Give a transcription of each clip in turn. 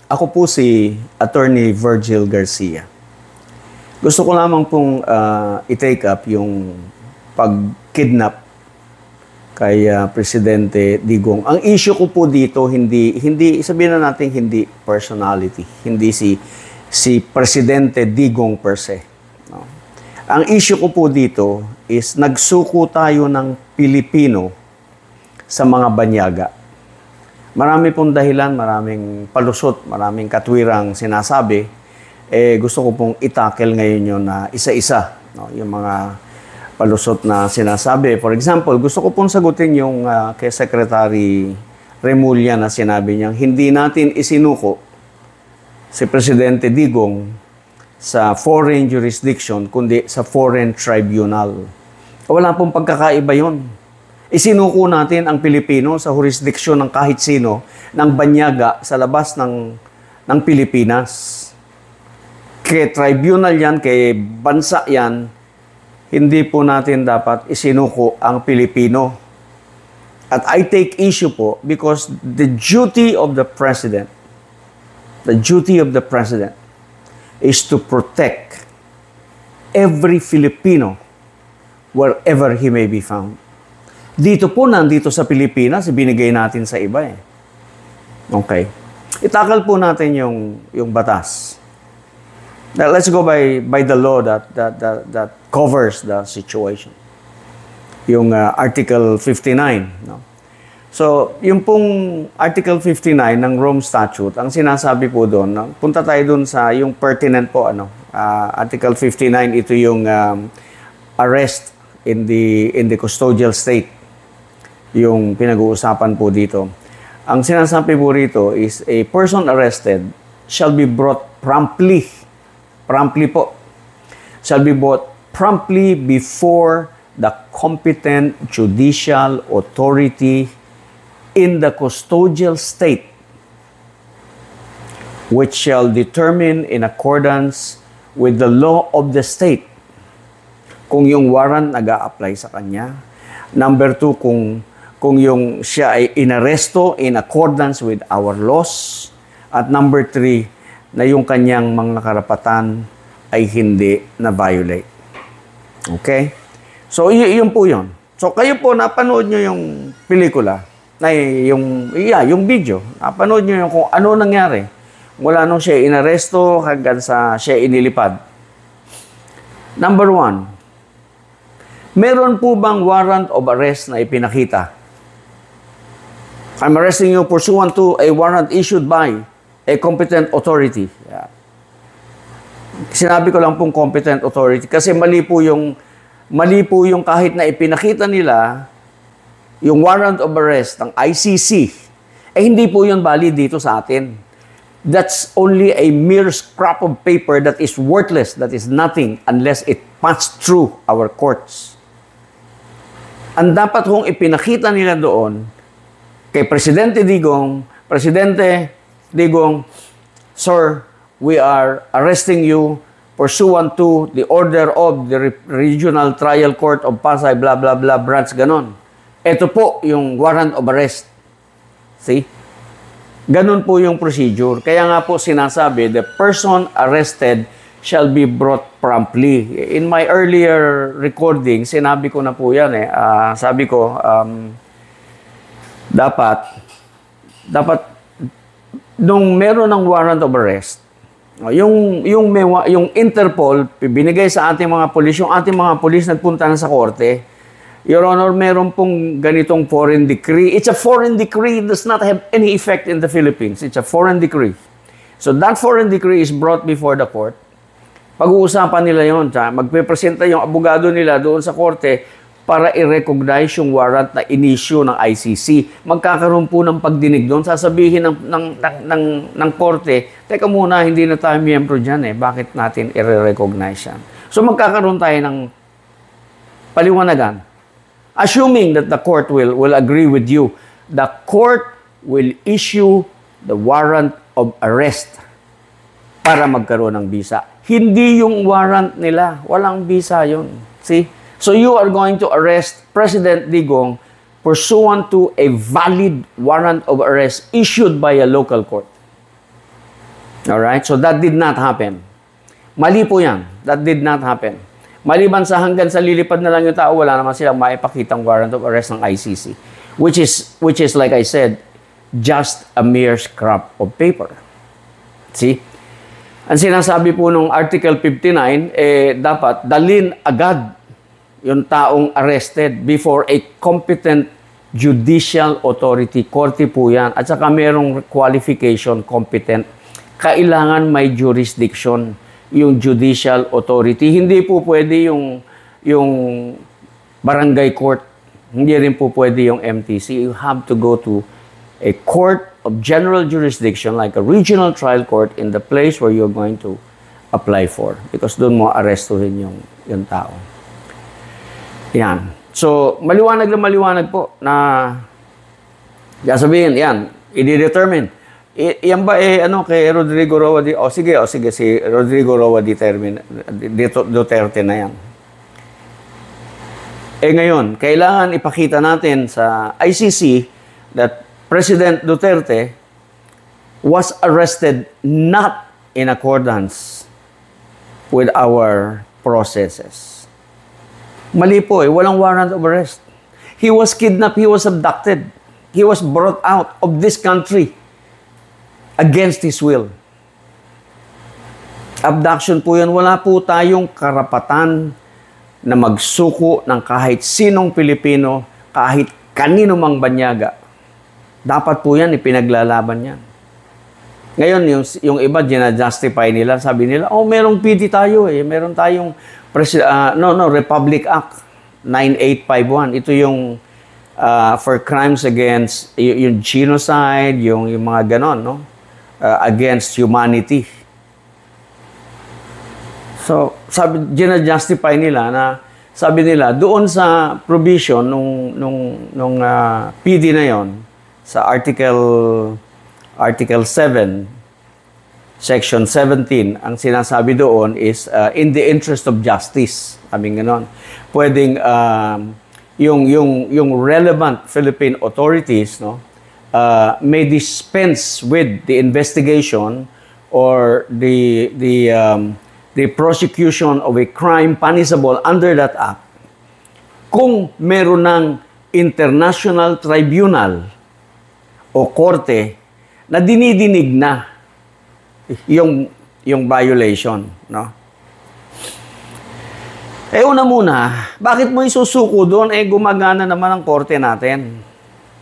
Ako po si Attorney Virgil Garcia. Gusto ko lamang pong i-take up yung pag-kidnap kay Presidente Digong. Ang issue ko po dito, hindi sabihin na natin hindi personality, hindi si Presidente Digong per se. No? Ang issue ko po dito is nagsuko tayo ng Pilipino sa mga banyaga. Marami pong dahilan, maraming palusot, maraming katwirang sinasabi. Gusto ko pong itakel ngayon yun na isa-isa. No? Yung mga palusot na sinasabi. For example, gusto ko pong sagutin yung kay Secretary Remulla na sinabi niyang hindi natin isinuko si Presidente Digong sa foreign jurisdiction, kundi sa foreign tribunal. Wala pong pagkakaiba yun. Isinuko natin ang Pilipino sa jurisdiksyon ng kahit sino ng banyaga sa labas ng Pilipinas. Kay tribunal yan, kay bansa yan, hindi po natin dapat isinuko ang Pilipino. At I take issue po because the duty of the President is to protect every Filipino wherever he may be found. Dito po, nandito sa Pilipinas, binigay natin sa iba eh. Okay. Itakal po natin yung batas. Now, let's go by the law that covers the situation. Yung Article 59. No? So, yung pong Article 59 ng Rome Statute, ang sinasabi po doon, no? Punta tayo doon sa yung pertinent po, Article 59, ito yung arrest in the custodial state. Yung pinag-uusapan po dito. Ang sinasabi po rito is a person arrested shall be brought promptly before the competent judicial authority in the custodial state, which shall determine in accordance with the law of the state kung yung warrant nag-a-apply sa kanya. Number 2, kung yung siya ay inaresto in accordance with our laws. At number 3, na yung kanyang mga karapatan ay hindi na-violate. Okay? So, yun po yun. So, kayo po, napanood nyo yung pelikula, yung video. Napanood nyo yung kung ano nangyari. Mula nung siya inaresto hanggang sa siya inilipad. Number 1, meron po bang warrant of arrest na ipinakita? I'm arresting you pursuant to a warrant issued by a competent authority. Yeah. Sinabi ko lang pong competent authority kasi mali po yung kahit na ipinakita nila yung warrant of arrest ng ICC, hindi po yun valid dito sa atin. That's only a mere scrap of paper that is worthless, that is nothing unless it passed through our courts. Ang dapat kong ipinakita nila doon kay Presidente Digong, Sir, we are arresting you pursuant to the order of the Regional Trial Court of Pasay, blah, blah, blah, branch, ganon. Ito po yung warrant of arrest. See? Ganon po yung procedure. Kaya nga po sinasabi, the person arrested shall be brought promptly. In my earlier recording, sinabi ko na po yan eh. Sabi ko, dapat nung meron ng warrant of arrest, yung Interpol binigay sa ating mga pulis, yung ating mga pulis nagpunta na sa korte, Your Honor, meron pong ganitong foreign decree. It's a foreign decree. It does not have any effect in the Philippines. It's a foreign decree. So that foreign decree is brought before the court. Pag-uusapan nila yun. Magpipresenta yung abogado nila doon sa korte para i-recognize yung warrant na in-issue ng ICC. Magkakaroon po ng pagdinig doon. Sasabihin ng korte, teka muna, hindi na tayo miyembro dyan eh. Bakit natin i-recognize yan? So magkakaroon tayo ng paliwanagan. Assuming that the court will agree with you, the court will issue the warrant of arrest para magkaroon ng visa. Hindi yung warrant nila. Walang visa yun. See? So you are going to arrest President Digong pursuant to a valid warrant of arrest issued by a local court. Alright? So that did not happen. Mali po yan. That did not happen. Maliban sa hanggang sa lilipad na lang yung tao, wala naman silang maipakitang warrant of arrest ng ICC. Which is, like I said, just a mere scrap of paper. See? Ang sinasabi po nung Article 59, dapat dalhin agad yung taong arrested before a competent judicial authority. Korte po yan. At saka merong qualification, competent. Kailangan may jurisdiction yung judicial authority. Hindi po pwede yung barangay court. Hindi rin po pwede yung MTC. You have to go to a court of general jurisdiction like a regional trial court in the place where you're going to apply for. Because doon mo arestuhin yung tao. Yan. So, maliwanag na maliwanag po na sabihin, yan, i-determine. Yan ba kay Rodrigo Roa sige, si Rodrigo Roa Duterte na yan. Ngayon, kailangan ipakita natin sa ICC that President Duterte was arrested not in accordance with our processes. Mali po walang warrant of arrest. He was kidnapped, he was abducted. He was brought out of this country against his will. Abduction po yan. Wala po tayong karapatan na magsuko ng kahit sinong Pilipino, kahit kanino mang banyaga. Dapat po yan, ipinaglalaban yan. Ngayon, yung iba, gina-justify nila. Sabi nila, merong PD tayo Meron tayong Republic Act 9851. Ito yung for crimes against yung genocide, yung mga ganon, no? Against humanity. So, gina-justify nila na sabi nila doon sa provision nung PD na yon sa Article 7 Section 17, ang sinasabi doon is in the interest of justice. Kaming ganon. Pwedeng yung relevant Philippine authorities, no, may dispense with the investigation or the prosecution of a crime punishable under that act kung meron ng international tribunal o korte na dinidinig na yung violation, no? Una muna, bakit mo isusuko doon? Gumagana naman ang korte natin.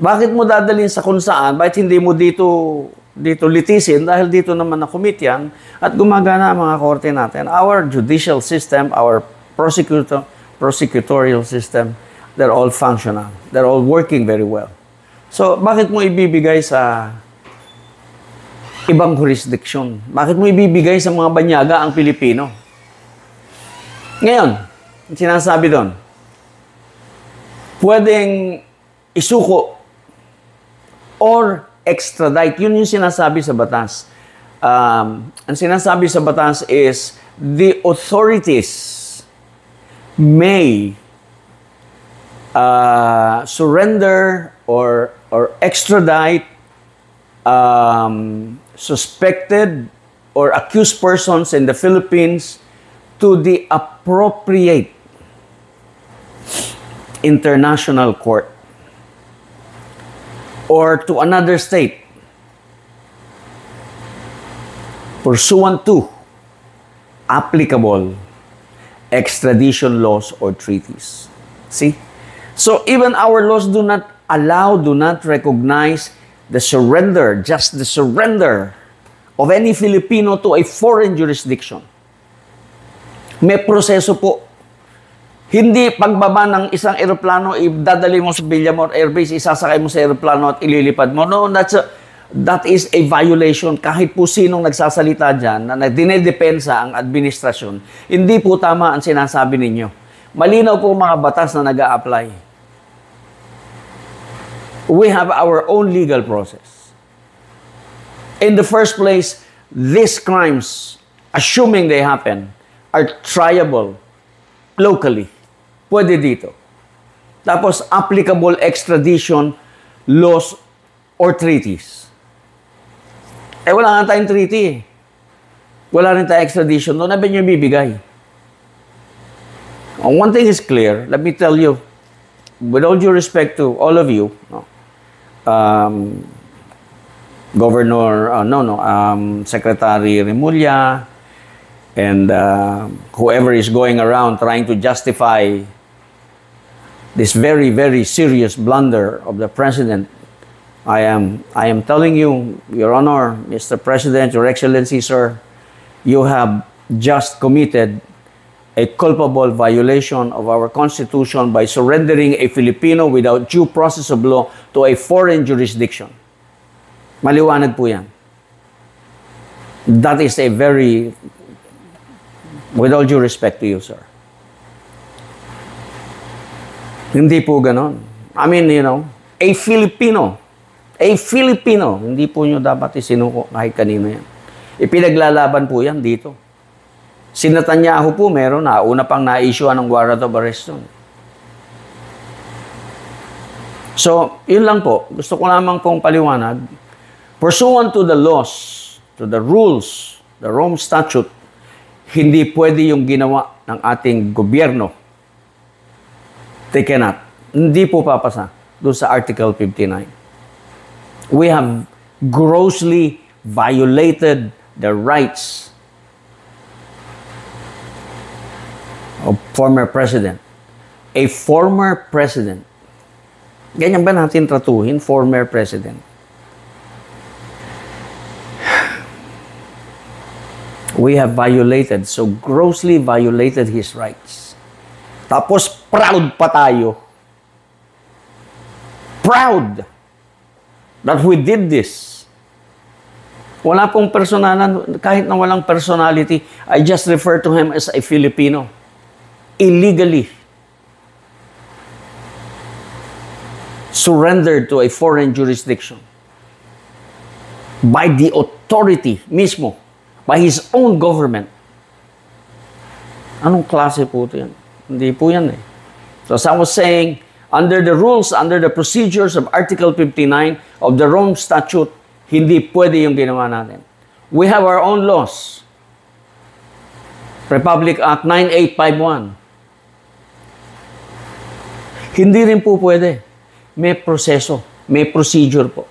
Bakit mo dadalhin sa kung saan? Bakit hindi mo dito litisin? Dahil dito naman na-commit yan at gumagana ang mga korte natin. Our judicial system, our prosecutorial system, they're all functional. They're all working very well. So, bakit mo ibibigay sa ibang jurisdiction? Bakit mo ibibigay sa mga banyaga ang Pilipino? Ngayon, sinasabi doon, pwedeng isuko or extradite. Yun yung sinasabi sa batas. Ang sinasabi sa batas is the authorities may surrender or extradite suspected or accused persons in the Philippines to the appropriate international court or to another state pursuant to applicable extradition laws or treaties. See? So even our laws do not recognize the surrender, just the surrender of any Filipino to a foreign jurisdiction. May proseso po. Hindi pagbaba ng isang eroplano, idadali mo sa Villamor Air Base, isasakay mo sa eroplano at ililipad mo. No, that is a violation. Kahit po sinong nagsasalita dyan na dinedepensa ang administrasyon, hindi po tama ang sinasabi ninyo. Malinaw po mga batas na nag-a-apply. We have our own legal process. In the first place, these crimes, assuming they happen, are triable locally. Pwede dito. Tapos, applicable extradition laws or treaties. Wala nga tayong treaty. Wala rin tayo extradition doon. Nabi niyo bibigay. One thing is clear. Let me tell you, with all due respect to all of you, no, Secretary Remulla, and whoever is going around trying to justify this very, very serious blunder of the President, I am telling you, Your Honor, Mr. President, Your Excellency, sir, you have just committed a culpable violation of our Constitution by surrendering a Filipino without due process of law to a foreign jurisdiction. Maliwanag po yan. That is a very, with all due respect to you, sir. Hindi po ganon. I mean, you know, a Filipino, hindi po nyo dapat isinuko kahit kanino yan. Ipinaglalaban po yan dito. Si Netanyahu po meron na, una pang na-issue ng warrant of arrest. So, yun lang po. Gusto ko lamang pong paliwanag. Pursuant to the laws, to the rules, the Rome Statute, hindi pwede yung ginawa ng ating gobyerno. They cannot. Hindi po papasa doon sa Article 59. We have grossly violated the rights of former president. A former president. Ganyan ba natin tratuhin? Former president. We have violated, so grossly violated his rights. Tapos proud pa tayo. Proud that we did this. Wala pong personalan, kahit na walang personality, I just refer to him as a Filipino. Illegally surrendered to a foreign jurisdiction by the authority mismo, by his own government. Anong klase po ito yan? Hindi po yan eh. So as I was saying, under the rules, under the procedures of Article 59 of the Rome Statute, hindi pwede yung ginawa natin. We have our own laws. Republic Act 9851. Hindi rin po pwede. May proseso, may procedure po.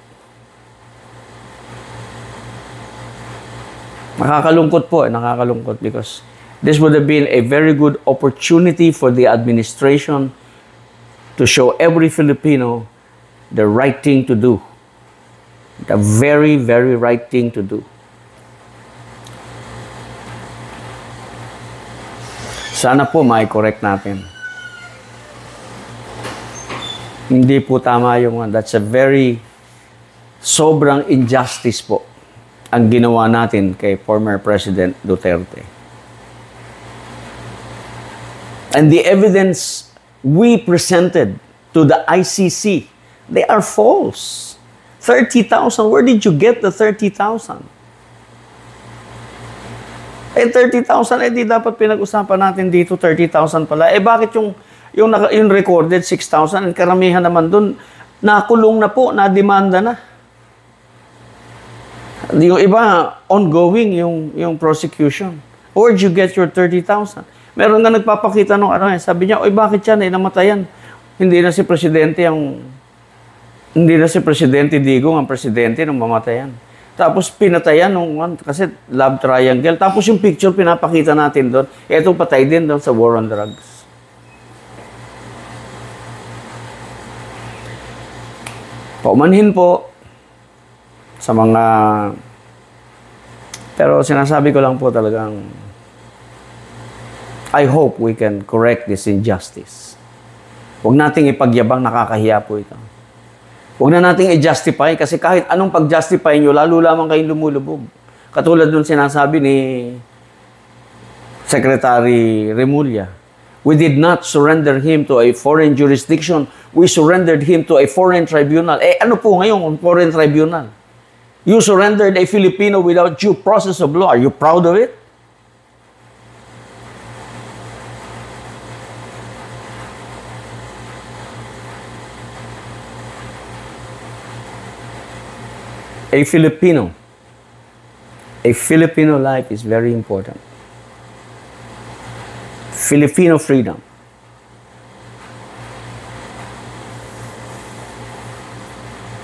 Nakakalungkot po, nakakalungkot because this would have been a very good opportunity for the administration to show every Filipino the right thing to do. The very, very right thing to do. Sana po mai-correct natin. Hindi po tama yung that's a very sobrang injustice po ang ginawa natin kay former President Duterte. And the evidence we presented to the ICC, they are false. 30,000, where did you get the 30,000? Eh, 30,000, eh, di dapat pinag-usapan natin dito, 30,000 pala. Eh, bakit yung recorded, 6,000, and karamihan naman dun, nakulong na po, na-demanda na. Yung iba, ongoing yung prosecution. Where did you get your 30,000? Meron nga nagpapakita nung sabi niya, oy, bakit yan, namatayan? Hindi na si Presidente Digong ang presidente nung mamatayan. Tapos pinatayan kasi love triangle. Tapos yung picture pinapakita natin doon. Ito patay din doon sa war on drugs. Paumanhin po sa mga... Pero sinasabi ko lang po talagang I hope we can correct this injustice. Huwag nating ipagyabang, nakakahiya po ito. Huwag na nating i-justify kasi kahit anong pag-justify nyo, lalo lamang kayong lumulubog. Katulad nung sinasabi ni Secretary Remulla, we did not surrender him to a foreign jurisdiction. We surrendered him to a foreign tribunal. Eh, ano po ngayon foreign tribunal? You surrendered a Filipino without due process of law. Are you proud of it? A Filipino A Filipino life is very important. Filipino freedom.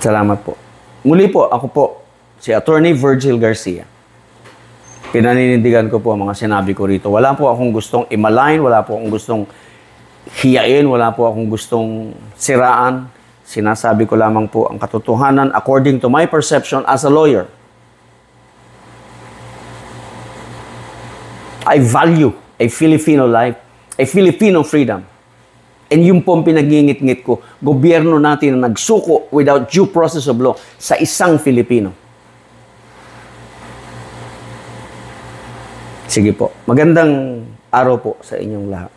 Salamat po. Muli po, ako po, si Attorney Virgil Garcia. Pinaninindigan ko po ang mga sinabi ko rito. Wala po akong gustong i-malign, wala po akong gustong hiyain, wala po akong gustong siraan. Sinasabi ko lamang po ang katotohanan according to my perception as a lawyer. I value a Filipino life, a Filipino freedom. And yung po ang pinag-ingit-ngit ko, gobyerno natin na nagsuko without due process of law sa isang Filipino. Sige po. Magandang araw po sa inyong lahat.